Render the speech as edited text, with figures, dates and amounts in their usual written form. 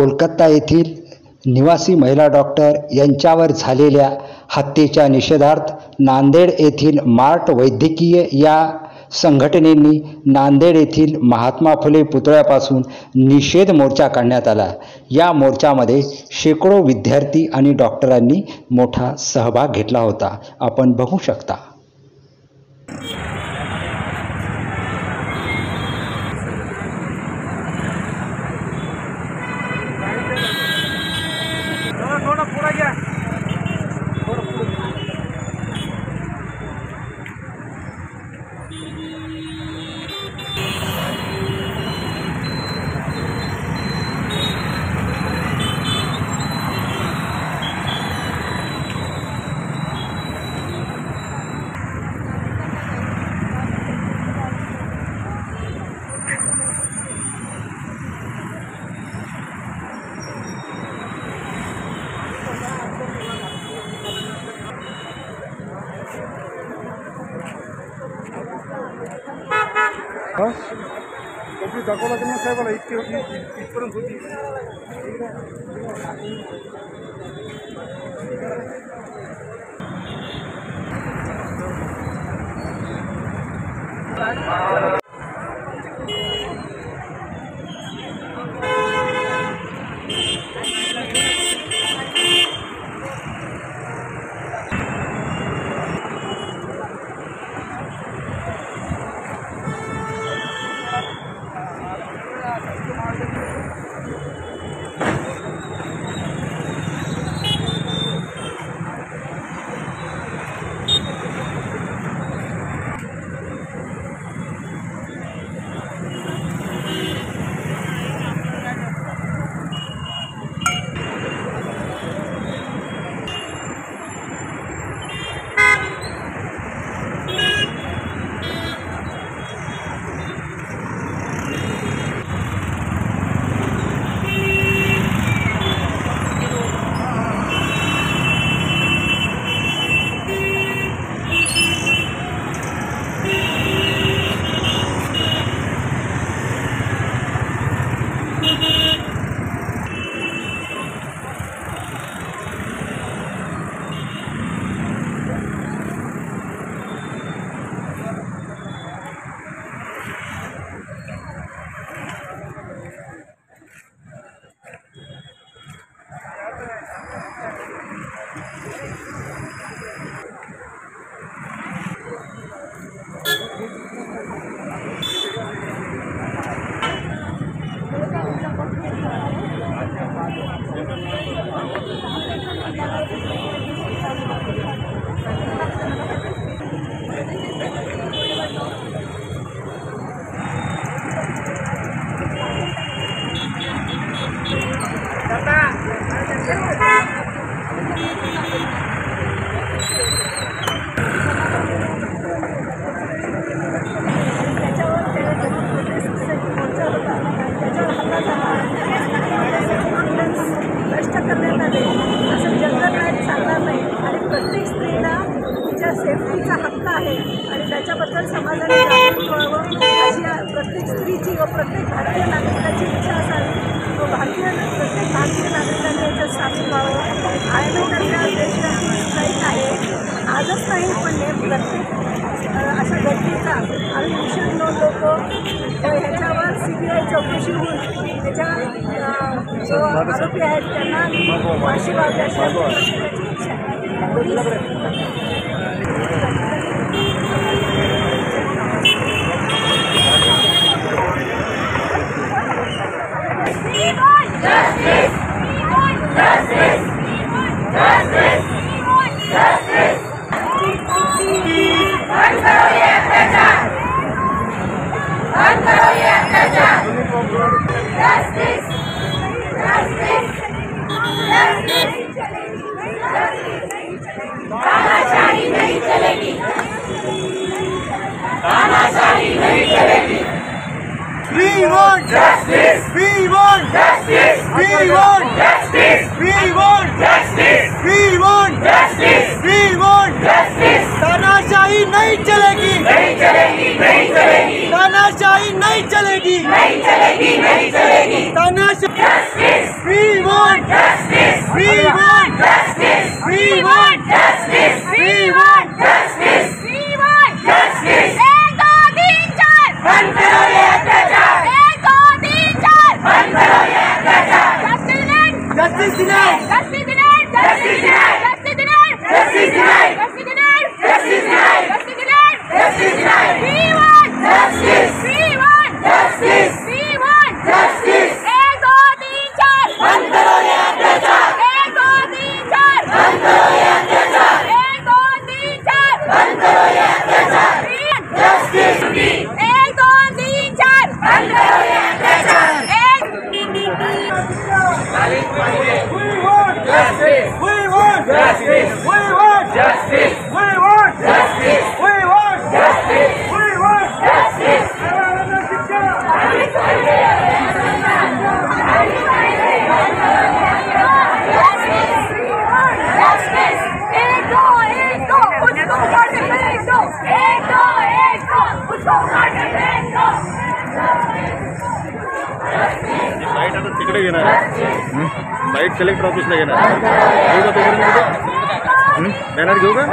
कोलकाता येथील निवासी महिला डॉक्टर यांच्यावर झालेल्या हत्येच्या निषेधार्थ नांदेड येथील मार्ट वैद्यकीय या संघटनेनी नांदेड येथील महात्मा फुले पुतळ्यापासून निषेध मोर्चा काढण्यात आला। या मोर्चामध्ये शेकडो विद्यार्थी आणि डॉक्टरांनी मोठा सहभाग घेतला होता। आपण बघू शकता। थोड़ा पूरा गया कधी दाखवला की नाही साहेबाला इतकी होती इथपर्यंत होती। सेफ्टीचा हक्क आहे आणि त्याच्याबद्दल समाजाने जागरूक व्हावं अशी प्रत्येक स्त्रीची व प्रत्येक भारतीय नागरिकाची इच्छा असावी व प्रत्येक भारतीय नागरिकांनी याच्यात सामील व्हावं। IMA देशव्यापी स्ट्राईक आहे, आजच नाही पण प्रत्येक अशा घटनेचा आम्ही विशेष नोंदवतो व ह्याच्यावर CBI चौकशी होऊन त्याच्या जो आरोपी आहेत त्यांना फाशी व्हावी अशी आमची इच्छा आहे। तानाशाही नहीं चलेगी, तानाशाही नहीं चलेगी। We want justice. We want justice. We want justice. We want justice. We want justice. We want justice. तानाशाही नहीं चलेगी, नहीं चलेगी, नहीं चलेगी। तानाशाही नहीं चलेगी, नहीं चलेगी, नहीं चलेगी। तानाशाही justice. लाईट आता तिकडे घेणार आहे, लाईट कलेक्टर ऑफिसला घेणार आहे. घेऊ का तोपर्यंत बॅनर घेऊ का?